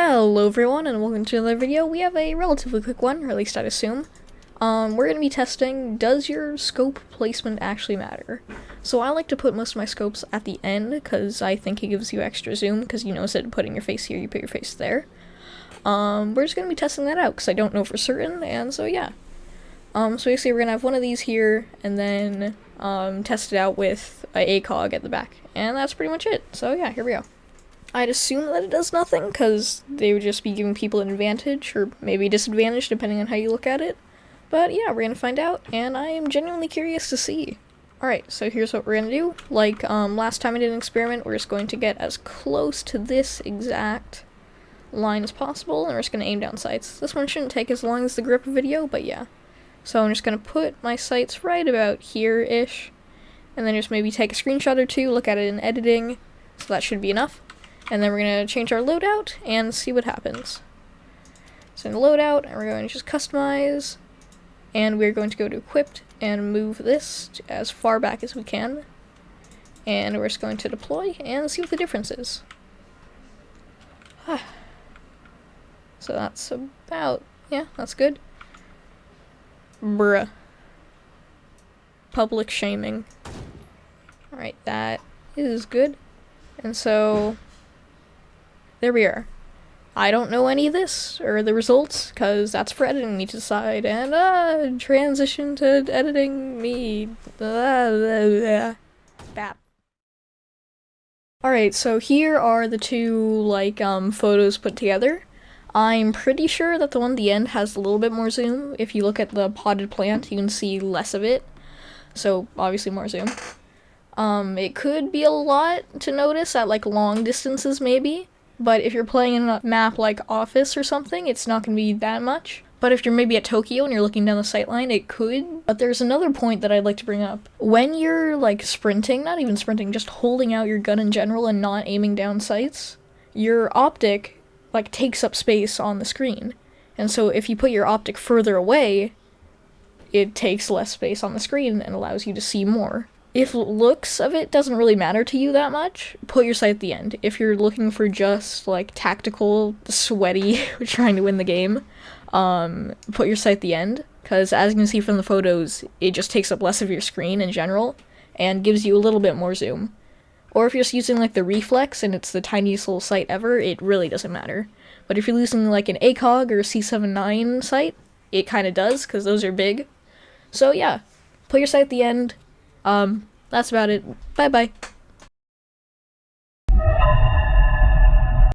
Hello everyone and welcome to another video. We have a relatively quick one, or at least I'd assume. We're going to be testing, does your scope placement actually matter? So I like to put most of my scopes at the end, because I think it gives you extra zoom, because you know instead of putting your face here, you put your face there. We're just going to be testing that out, because I don't know for certain, and so yeah. So basically we're going to have one of these here, and then test it out with a ACOG at the back. And that's pretty much it. So yeah, here we go. I'd assume that it does nothing, because they would just be giving people an advantage, or maybe disadvantage, depending on how you look at it. But yeah, we're gonna find out, and I am genuinely curious to see. Alright, so here's what we're gonna do. Like, last time I did an experiment, we're just going to get as close to this exact line as possible, and we're just gonna aim down sights. This one shouldn't take as long as the grip video, but yeah. So I'm just gonna put my sights right about here-ish, and then just maybe take a screenshot or two, look at it in editing, so that should be enough. And then we're going to change our loadout and see what happens. So in the loadout, and we're going to just customize, and we're going to go to equipped and move this as far back as we can. And we're just going to deploy and see what the difference is. So that's about, yeah, that's good. Brrr. Public shaming. Alright, that is good. And so there we are. I don't know any of this, or the results, because that's for editing me to decide, and, transition to editing me. Bap. Alright, so here are the two, photos put together. I'm pretty sure that the one at the end has a little bit more zoom. If you look at the potted plant, you can see less of it. So, obviously more zoom. It could be a lot to notice at, long distances, maybe. But if you're playing in a map like Office or something, it's not going to be that much. But if you're maybe at Tokyo and you're looking down the sightline, it could. But there's another point that I'd like to bring up. When you're, sprinting, not even sprinting, just holding out your gun in general and not aiming down sights, your optic, takes up space on the screen. And so if you put your optic further away, it takes less space on the screen and allows you to see more. If looks of it doesn't really matter to you that much, put your sight at the end. If you're looking for just, tactical, sweaty, trying to win the game, put your sight at the end, because as you can see from the photos, it just takes up less of your screen in general, and gives you a little bit more zoom. Or if you're just using, the reflex, and it's the tiniest little sight ever, it really doesn't matter. But if you're using, an ACOG or a C79 sight, it kinda does, because those are big. So yeah, put your sight at the end. That's about it. Bye-bye.